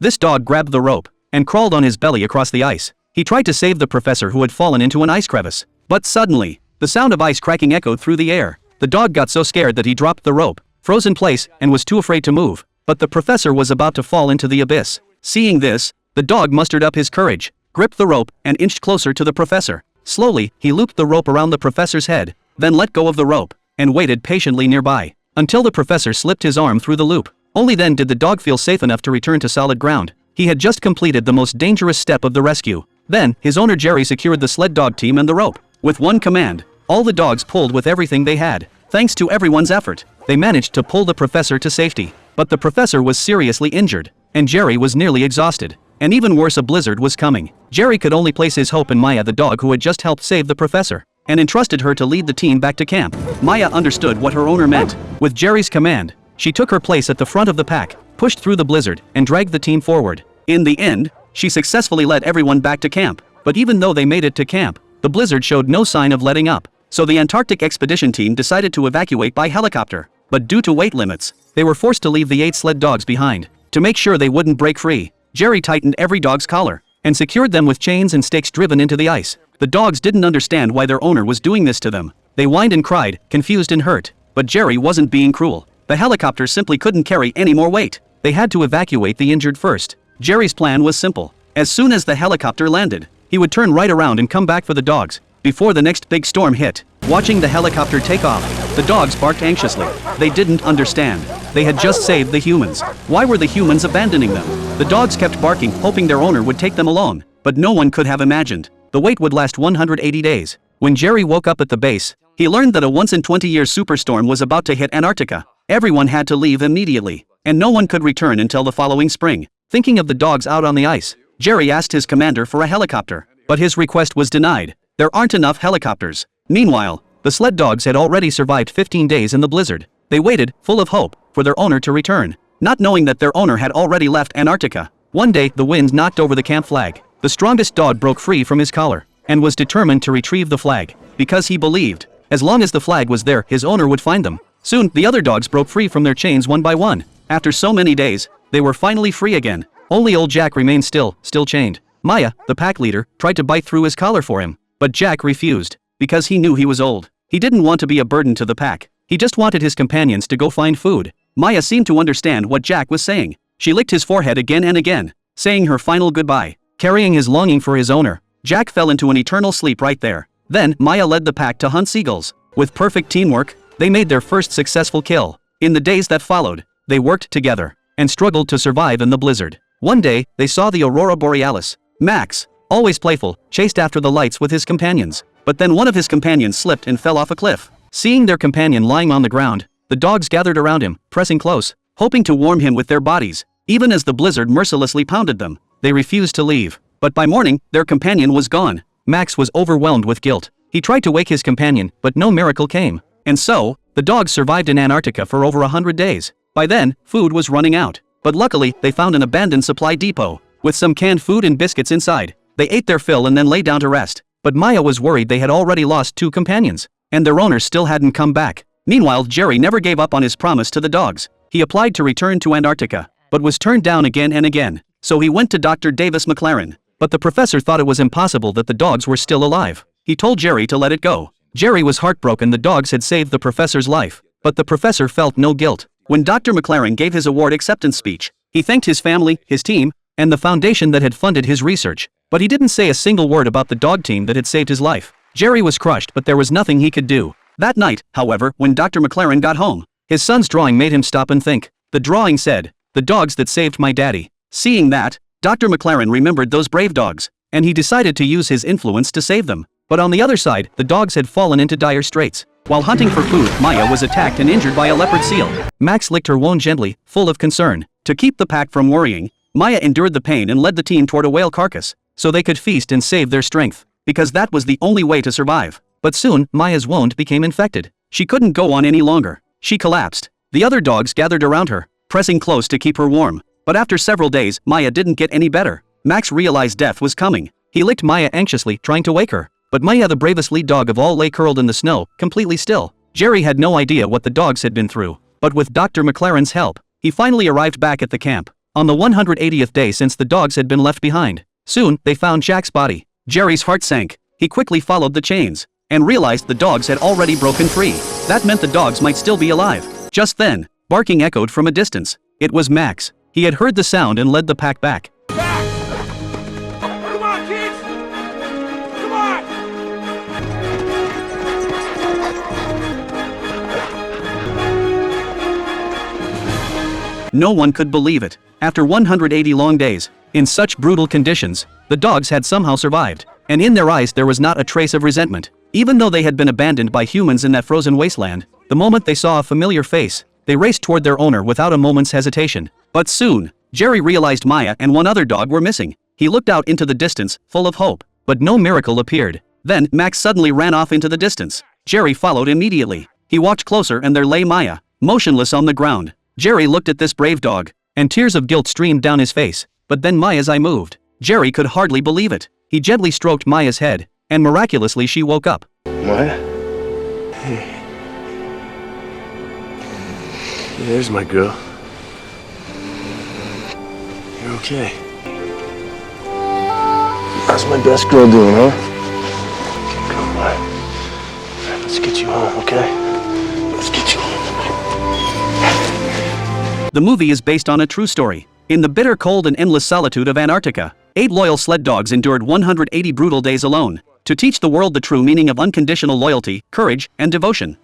This dog grabbed the rope and crawled on his belly across the ice. He tried to save the professor who had fallen into an ice crevice. But suddenly, the sound of ice cracking echoed through the air. The dog got so scared that he dropped the rope, froze in place, and was too afraid to move. But the professor was about to fall into the abyss. Seeing this, the dog mustered up his courage, gripped the rope, and inched closer to the professor. Slowly, he looped the rope around the professor's head, then let go of the rope, and waited patiently nearby, until the professor slipped his arm through the loop. Only then did the dog feel safe enough to return to solid ground. He had just completed the most dangerous step of the rescue. Then, his owner Jerry secured the sled dog team and the rope. With one command, all the dogs pulled with everything they had. Thanks to everyone's effort, they managed to pull the professor to safety. But the professor was seriously injured, and Jerry was nearly exhausted. And even worse, a blizzard was coming. Jerry could only place his hope in Maya, the dog who had just helped save the professor, and entrusted her to lead the team back to camp. Maya understood what her owner meant. With Jerry's command, she took her place at the front of the pack, pushed through the blizzard, and dragged the team forward. In the end, she successfully led everyone back to camp. But even though they made it to camp, the blizzard showed no sign of letting up. So the Antarctic expedition team decided to evacuate by helicopter. But due to weight limits, they were forced to leave the 8 sled dogs behind. To make sure they wouldn't break free, Jerry tightened every dog's collar and secured them with chains and stakes driven into the ice. The dogs didn't understand why their owner was doing this to them. They whined and cried, confused and hurt. But Jerry wasn't being cruel. The helicopter simply couldn't carry any more weight. They had to evacuate the injured first. Jerry's plan was simple. As soon as the helicopter landed, he would turn right around and come back for the dogs before the next big storm hit. Watching the helicopter take off, the dogs barked anxiously. They didn't understand. They had just saved the humans. Why were the humans abandoning them? The dogs kept barking, hoping their owner would take them alone. But no one could have imagined the wait would last 180 days. When Jerry woke up at the base, he learned that a once-in-20-years superstorm was about to hit Antarctica. Everyone had to leave immediately, and no one could return until the following spring. Thinking of the dogs out on the ice, Jerry asked his commander for a helicopter, but his request was denied. There aren't enough helicopters. Meanwhile, the sled dogs had already survived 15 days in the blizzard. They waited, full of hope, for their owner to return, not knowing that their owner had already left Antarctica. One day, the wind knocked over the camp flag. The strongest dog broke free from his collar and was determined to retrieve the flag, because he believed, as long as the flag was there, his owner would find them. Soon, the other dogs broke free from their chains one by one. After so many days, they were finally free again. Only old Jack remained still chained. Maya, the pack leader, tried to bite through his collar for him, but Jack refused, because he knew he was old. He didn't want to be a burden to the pack. He just wanted his companions to go find food. Maya seemed to understand what Jack was saying. She licked his forehead again and again, saying her final goodbye. Carrying his longing for his owner, Jack fell into an eternal sleep right there. Then, Maya led the pack to hunt seagulls. With perfect teamwork, they made their first successful kill. In the days that followed, they worked together and struggled to survive in the blizzard. One day, they saw the aurora borealis. Max, always playful, chased after the lights with his companions. But then one of his companions slipped and fell off a cliff. Seeing their companion lying on the ground, the dogs gathered around him, pressing close, hoping to warm him with their bodies. Even as the blizzard mercilessly pounded them, they refused to leave. But by morning, their companion was gone. Max was overwhelmed with guilt. He tried to wake his companion, but no miracle came. And so, the dogs survived in Antarctica for over 100 days. By then, food was running out. But luckily, they found an abandoned supply depot, with some canned food and biscuits inside. They ate their fill and then lay down to rest. But Maya was worried they had already lost 2 companions, and their owner still hadn't come back. Meanwhile, Jerry never gave up on his promise to the dogs. He applied to return to Antarctica, but was turned down again and again. So he went to Dr. Davis McLaren. But the professor thought it was impossible that the dogs were still alive. He told Jerry to let it go. Jerry was heartbroken. The dogs had saved the professor's life, but the professor felt no guilt. When Dr. McLaren gave his award acceptance speech, he thanked his family, his team, and the foundation that had funded his research. But he didn't say a single word about the dog team that had saved his life. Jerry was crushed, but there was nothing he could do. That night, however, when Dr. McLaren got home, his son's drawing made him stop and think. The drawing said, "The dogs that saved my daddy." Seeing that, Dr. McLaren remembered those brave dogs, and he decided to use his influence to save them. But on the other side, the dogs had fallen into dire straits. While hunting for food, Maya was attacked and injured by a leopard seal. Max licked her wound gently, full of concern. To keep the pack from worrying, Maya endured the pain and led the team toward a whale carcass, so they could feast and save their strength, because that was the only way to survive. But soon, Maya's wound became infected. She couldn't go on any longer. She collapsed. The other dogs gathered around her, pressing close to keep her warm. But after several days, Maya didn't get any better. Max realized death was coming. He licked Maya anxiously, trying to wake her. But Maya, the bravest lead dog of all, lay curled in the snow, completely still. Jerry had no idea what the dogs had been through. But with Dr. McLaren's help, he finally arrived back at the camp. on the 180th day since the dogs had been left behind. Soon, they found Jack's body. Jerry's heart sank. He quickly followed the chains and realized the dogs had already broken free. That meant the dogs might still be alive. Just then, barking echoed from a distance. It was Max. He had heard the sound and led the pack back. Come on, kids! Come on! No one could believe it. After 180 long days, in such brutal conditions, the dogs had somehow survived. And in their eyes there was not a trace of resentment. Even though they had been abandoned by humans in that frozen wasteland, the moment they saw a familiar face, they raced toward their owner without a moment's hesitation. But soon, Jerry realized Maya and one other dog were missing. He looked out into the distance, full of hope, but no miracle appeared. Then, Max suddenly ran off into the distance. Jerry followed immediately. He walked closer and there lay Maya, motionless on the ground. Jerry looked at this brave dog, and tears of guilt streamed down his face. But then Maya's eye moved. Jerry could hardly believe it. He gently stroked Maya's head, and miraculously she woke up. Maya? Hey. There's my girl. You're okay. How's my best girl doing, huh? Okay, come on. All right, let's get you home, okay? Let's get you home. The movie is based on a true story. In the bitter cold and endless solitude of Antarctica, 8 loyal sled dogs endured 180 brutal days alone to teach the world the true meaning of unconditional loyalty, courage, and devotion.